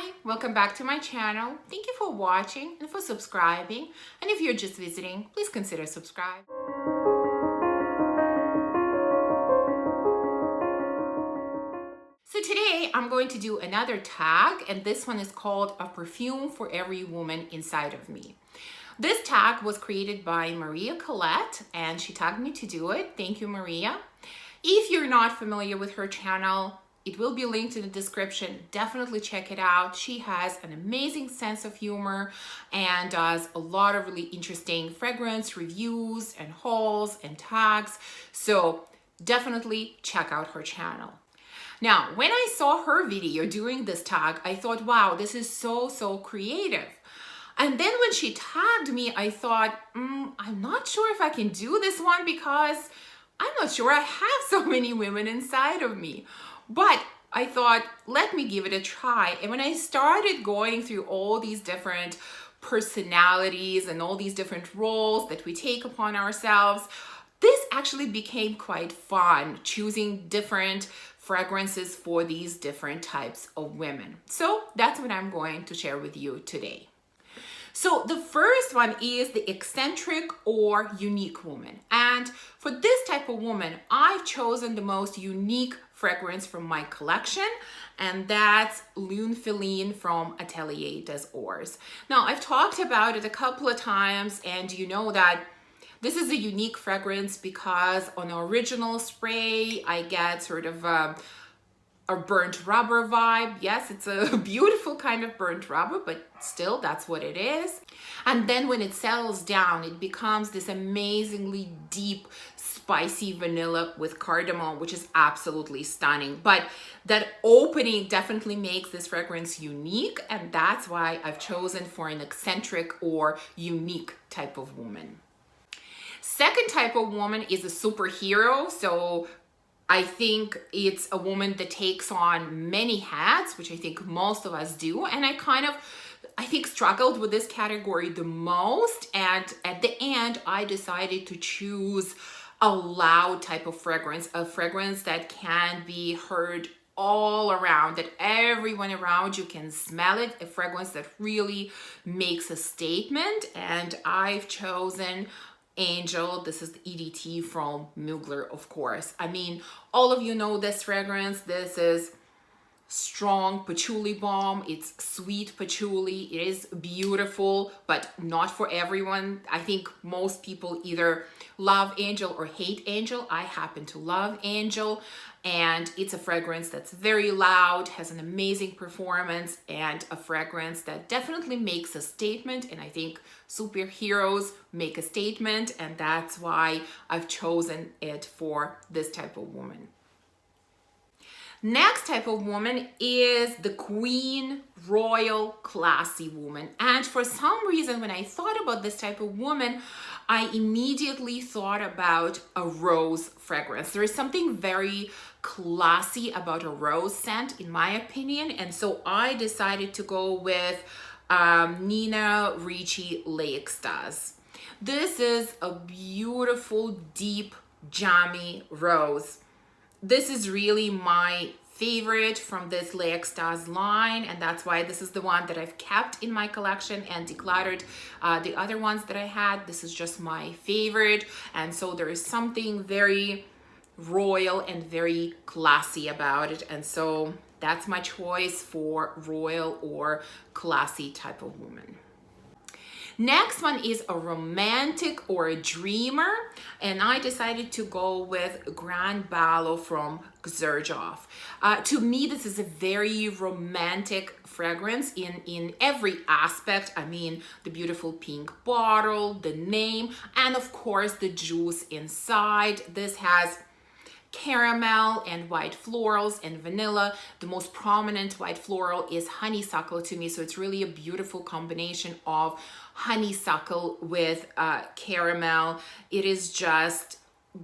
Hi, welcome back to my channel. Thank you for watching and for subscribing. And if you're just visiting, please consider subscribe. So today I'm going to do another tag, and this one is called A Perfume for Every Woman Inside of Me. This tag was created by Maria Colette, and she tagged me to do it. Thank you, Maria. If you're not familiar with her channel, it will be linked in the description. Definitely check it out. She has an amazing sense of humor and does a lot of really interesting fragrance reviews and hauls and tags. So definitely check out her channel. Now, when I saw her video doing this tag, I thought, wow, this is so creative. And then when she tagged me, I thought, I'm not sure if I can do this one because I'm not sure I have so many women inside of me. But I thought, let me give it a try. And when I started going through all these different personalities and all these different roles that we take upon ourselves, this actually became quite fun, choosing different fragrances for these different types of women. So that's what I'm going to share with you today. So the first one is the eccentric or unique woman. And for this type of woman, I've chosen the most unique fragrance from my collection, and that's Lune Feline from Atelier des Ors. Now, I've talked about it a couple of times, and you know that this is a unique fragrance because on the original spray, I get sort of a burnt rubber vibe. Yes, it's a beautiful kind of burnt rubber, but still that's what it is. And then when it settles down, it becomes this amazingly deep, spicy vanilla with cardamom, which is absolutely stunning. But that opening definitely makes this fragrance unique, and that's why I've chosen for an eccentric or unique type of woman. Second type of woman is a superhero. So I think it's a woman that takes on many hats, which I think most of us do. And I think struggled with this category the most. And at the end, I decided to choose a loud type of fragrance, a fragrance that can be heard all around, that everyone around you can smell it, a fragrance that really makes a statement. And I've chosen Angel. This is the EDT from Mugler, of course. I mean, all of you know this fragrance. This is strong patchouli balm. It's sweet patchouli. It is beautiful, but not for everyone. I think most people either love Angel or hate Angel. I happen to love Angel, and it's a fragrance that's very loud, has an amazing performance, and a fragrance that definitely makes a statement. And I think superheroes make a statement, and that's why I've chosen it for this type of woman. Next type of woman is the queen, royal, classy woman. And for some reason, when I thought about this type of woman, I immediately thought about a rose fragrance. There is something very classy about a rose scent, in my opinion. And so I decided to go with Nina Ricci L'Extase. This is a beautiful, deep, jammy rose. This is really my favorite from this L'Extase line, and that's why this is the one that I've kept in my collection and decluttered the other ones that I had. This is just my favorite, and so there is something very royal and very classy about it, and so that's my choice for royal or classy type of woman. Next one is a romantic or a dreamer, and I decided to go with Grand Ballo from Xerjoff. To me, this is a very romantic fragrance in every aspect. I mean, the beautiful pink bottle, the name, and of course the juice inside. This has caramel and white florals and vanilla. The most prominent white floral is honeysuckle to me, so it's really a beautiful combination of honeysuckle with caramel. It is just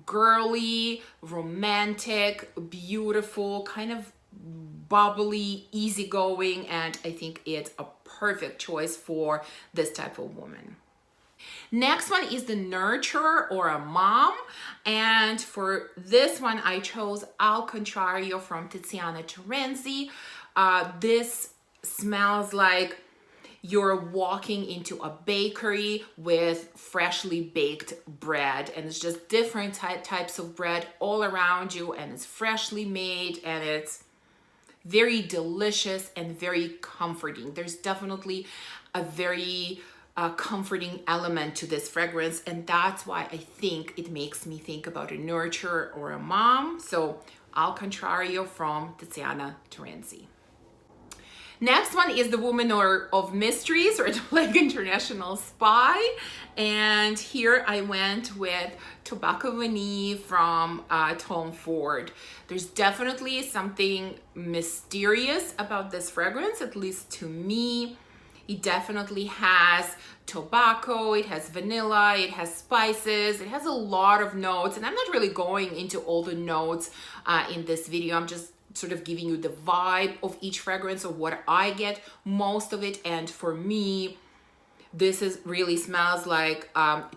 girly, romantic, beautiful, kind of bubbly, easygoing, and I think it's a perfect choice for this type of woman. Next one is the nurturer or a mom, and for this one I chose Al Contrario from Tiziana Terenzi. This smells like you're walking into a bakery with freshly baked bread, and it's just different types of bread all around you, and it's freshly made, and it's very delicious and very comforting. There's definitely a very comforting element to this fragrance, and that's why I think it makes me think about a nurturer or a mom. So al contrario from Tiziana Terenzi. Next one is the Woman of Mysteries, or like International Spy. And here I went with Tobacco Vanille from Tom Ford. There's definitely something mysterious about this fragrance, at least to me. It definitely has tobacco, it has vanilla, it has spices, it has a lot of notes. And I'm not really going into all the notes in this video. I'm just sort of giving you the vibe of each fragrance, of what I get most of it. And for me, this is really smells like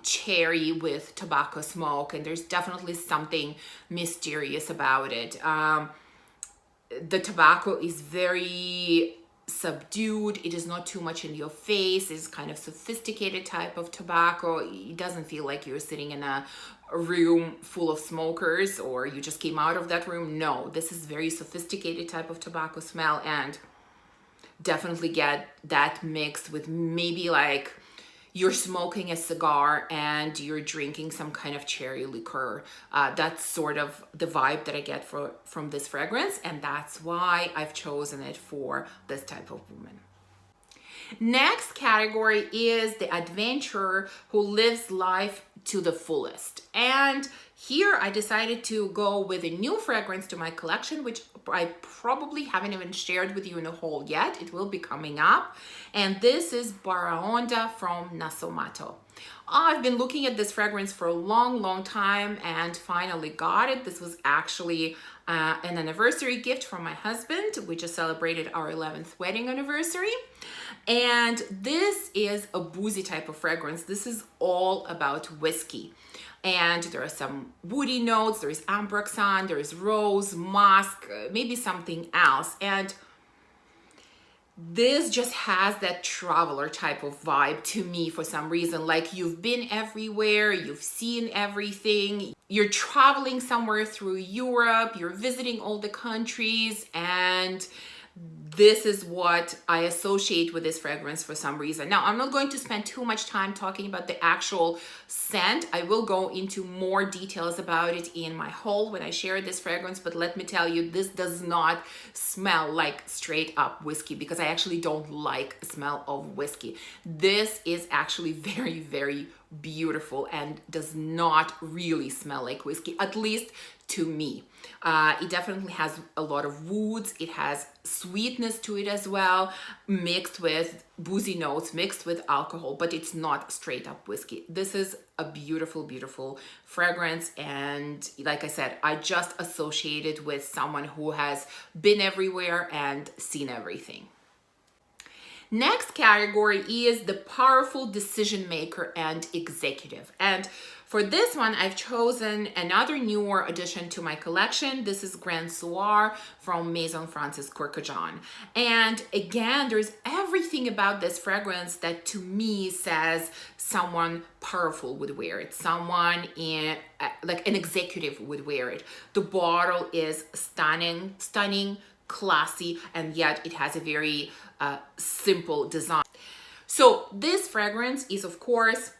cherry with tobacco smoke, and there's definitely something mysterious about it. The tobacco is very subdued. It is not too much in your face. It's kind of sophisticated type of tobacco. It doesn't feel like you're sitting in a room full of smokers or you just came out of that room. No, this is very sophisticated type of tobacco smell, and definitely get that mixed with maybe like you're smoking a cigar and you're drinking some kind of cherry liqueur. That's sort of the vibe that I get from this fragrance, and that's why I've chosen it for this type of woman. Next category is the adventurer who lives life to the fullest. And here I decided to go with a new fragrance to my collection, which I probably haven't even shared with you in a haul yet. It will be coming up. And this is Baraonda from Nasomato. I've been looking at this fragrance for a long time and finally got it. This was actually an anniversary gift from my husband. We just celebrated our 11th wedding anniversary. And this is a boozy type of fragrance. This is all about whiskey. And there are some woody notes, there's ambroxan, there's rose, musk, maybe something else. And this just has that traveler type of vibe to me for some reason. Like you've been everywhere, you've seen everything, you're traveling somewhere through Europe, you're visiting all the countries, and this is what I associate with this fragrance for some reason. Now, I'm not going to spend too much time talking about the actual scent. I will go into more details about it in my haul when I share this fragrance, but let me tell you, this does not smell like straight up whiskey, because I actually don't like the smell of whiskey. This is actually very beautiful and does not really smell like whiskey, at least to me. It definitely has a lot of woods. It has sweetness to it as well, mixed with boozy notes, mixed with alcohol, but it's not straight up whiskey. This is a beautiful fragrance, and like I said, I just associate it with someone who has been everywhere and seen everything. Next category is the powerful decision maker and executive. And for this one, I've chosen another newer addition to my collection. This is Grand Soir from Maison Francis Kurkdjian. And again, there's everything about this fragrance that to me says someone powerful would wear it. Someone in like an executive would wear it. The bottle is stunning, classy, and yet it has a very simple design. So this fragrance is of course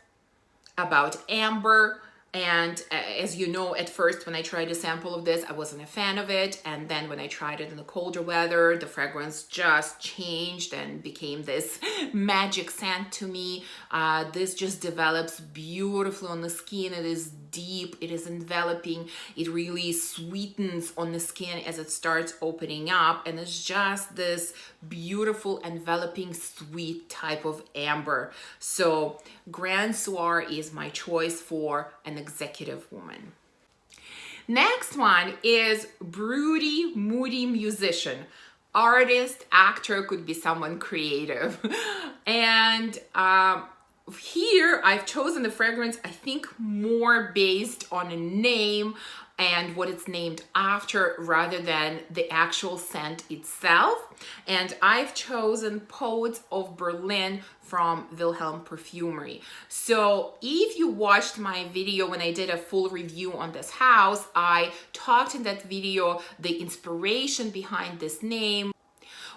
about amber, and as you know, at first when I tried a sample of this, I wasn't a fan of it, and then when I tried it in the colder weather, the fragrance just changed and became this magic scent to me. This just develops beautifully on the skin. It is deep, it is enveloping, it really sweetens on the skin as it starts opening up, and it's just this beautiful enveloping sweet type of amber. So Grand Soir is my choice for an executive woman. Next one is broody, moody musician. Artist, actor, could be someone creative. And here I've chosen the fragrance, I think more based on a name and what it's named after rather than the actual scent itself. And I've chosen Poets of Berlin from Wilhelm Perfumery. So if you watched my video when I did a full review on this house, I talked in that video the inspiration behind this name,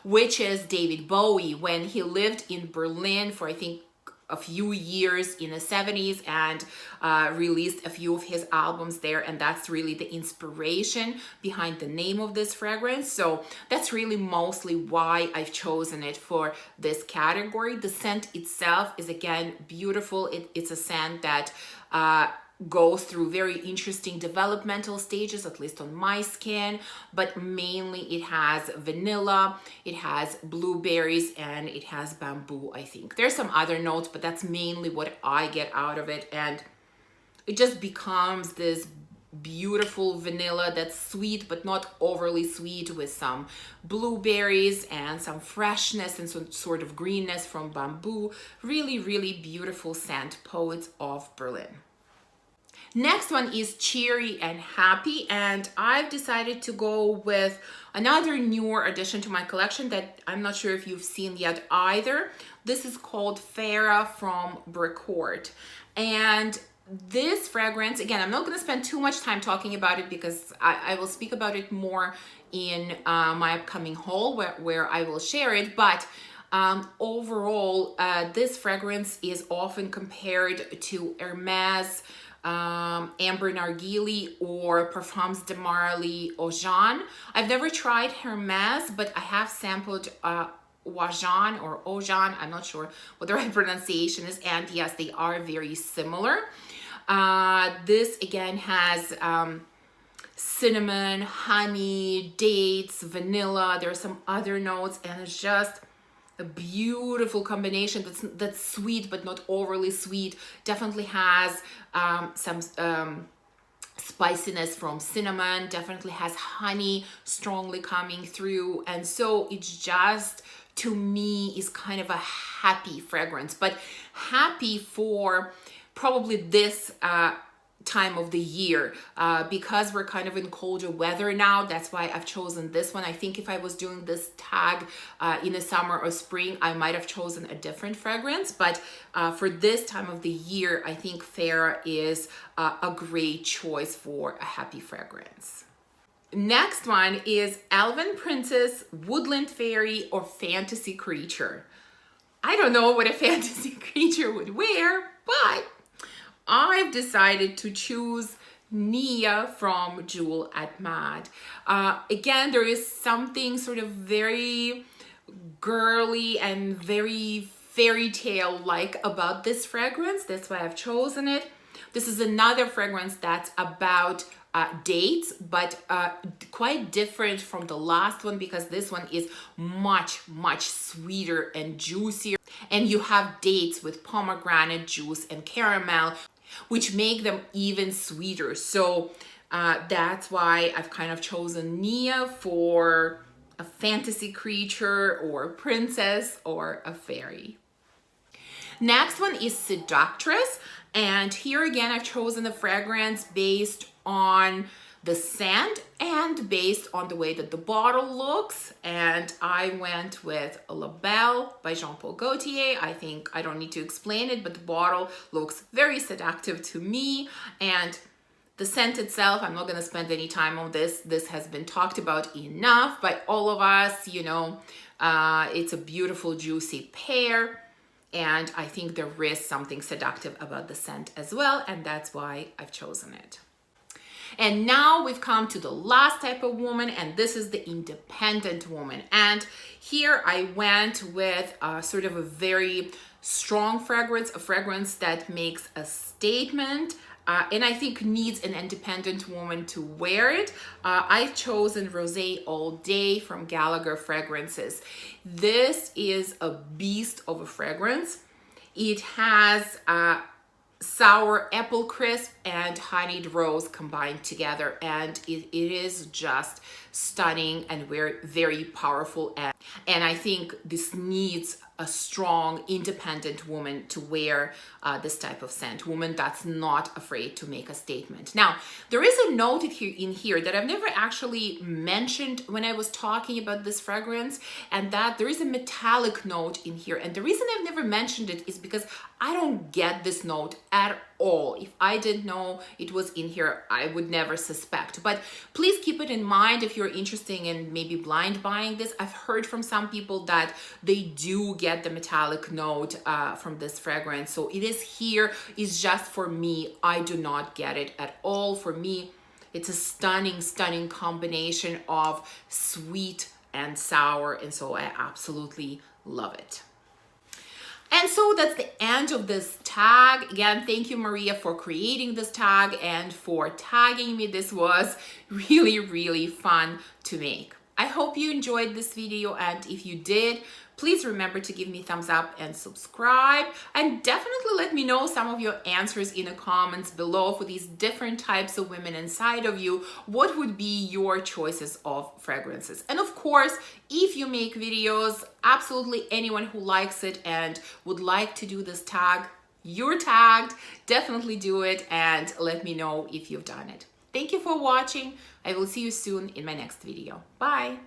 which is David Bowie, when he lived in Berlin for, I think, a few years in the 70s and released a few of his albums there, and that's really the inspiration behind the name of this fragrance. So that's really mostly why I've chosen it for this category. The scent itself is, again, beautiful. It's a scent that goes through very interesting developmental stages, at least on my skin, but mainly it has vanilla, it has blueberries, and it has bamboo, I think. There's some other notes, but that's mainly what I get out of it, and it just becomes this beautiful vanilla that's sweet but not overly sweet, with some blueberries and some freshness and some sort of greenness from bamboo. Really, really beautiful scent, Poets of Berlin. Next one is Cheery and Happy, and I've decided to go with another newer addition to my collection that I'm not sure if you've seen yet either. This is called Farah from Bricourt, and this fragrance, again, I'm not going to spend too much time talking about it because I will speak about it more in my upcoming haul where I will share it, but overall, this fragrance is often compared to Hermes, Amber Narguilé, or Parfums de Marly Ojan. I've never tried Hermes, but I have sampled Ojan or Ojan. I'm not sure what the right pronunciation is, and yes, they are very similar. This again has cinnamon, honey, dates, vanilla. There are some other notes, and it's just a beautiful combination that's sweet but not overly sweet. Definitely has some spiciness from cinnamon, definitely has honey strongly coming through, and so it's just, to me, is kind of a happy fragrance, but happy for probably this time of the year, because we're kind of in colder weather now. That's why I've chosen this one. I think if I was doing this tag in the summer or spring, I might have chosen a different fragrance, but for this time of the year, I think Farah is a great choice for a happy fragrance. Next one is Elven Princess, Woodland Fairy, or Fantasy Creature. I don't know what a fantasy creature would wear, but I've decided to choose Nia from Jewel at Mad. Again, there is something sort of very girly and very fairy tale like about this fragrance. That's why I've chosen it. This is another fragrance that's about dates, but quite different from the last one, because this one is much sweeter and juicier, and you have dates with pomegranate juice and caramel, which make them even sweeter. So that's why I've kind of chosen Nia for a fantasy creature or a princess or a fairy. Next one is Seductress, and here again I've chosen the fragrance based on the scent and based on the way that the bottle looks, and I went with La Belle by Jean Paul Gaultier. I think I don't need to explain it, but the bottle looks very seductive to me, and the scent itself, I'm not going to spend any time on this. This has been talked about enough by all of us, you know. It's a beautiful juicy pear, and I think there is something seductive about the scent as well, and that's why I've chosen it. And now we've come to the last type of woman, and this is the independent woman. And here I went with sort of a very strong fragrance, a fragrance that makes a statement, and I think needs an independent woman to wear it. I've chosen Rosé All Day from Gallagher Fragrances. This is a beast of a fragrance. It has sour apple crisp and honeyed rose combined together, and it is just stunning and very powerful. And I think this needs a strong, independent woman to wear this type of scent. Woman that's not afraid to make a statement. Now, there is a note in here that I've never actually mentioned when I was talking about this fragrance, and that there is a metallic note in here. And the reason I've never mentioned it is because I don't get this note at all. If I didn't know it was in here, I would never suspect. But please keep it in mind if you're interested in maybe blind buying this. I've heard from some people that they do get the metallic note from this fragrance. So it is here. It's just for me. I do not get it at all. For me, it's a stunning combination of sweet and sour. And so I absolutely love it. And so that's the end of this tag. Again, thank you, Maria, for creating this tag and for tagging me. This was really fun to make. I hope you enjoyed this video, and if you did, please remember to give me a thumbs up and subscribe, and definitely let me know some of your answers in the comments below for these different types of women inside of you. What would be your choices of fragrances? And of course, if you make videos, absolutely anyone who likes it and would like to do this tag, you're tagged. Definitely do it and let me know if you've done it. Thank you for watching. I will see you soon in my next video. Bye.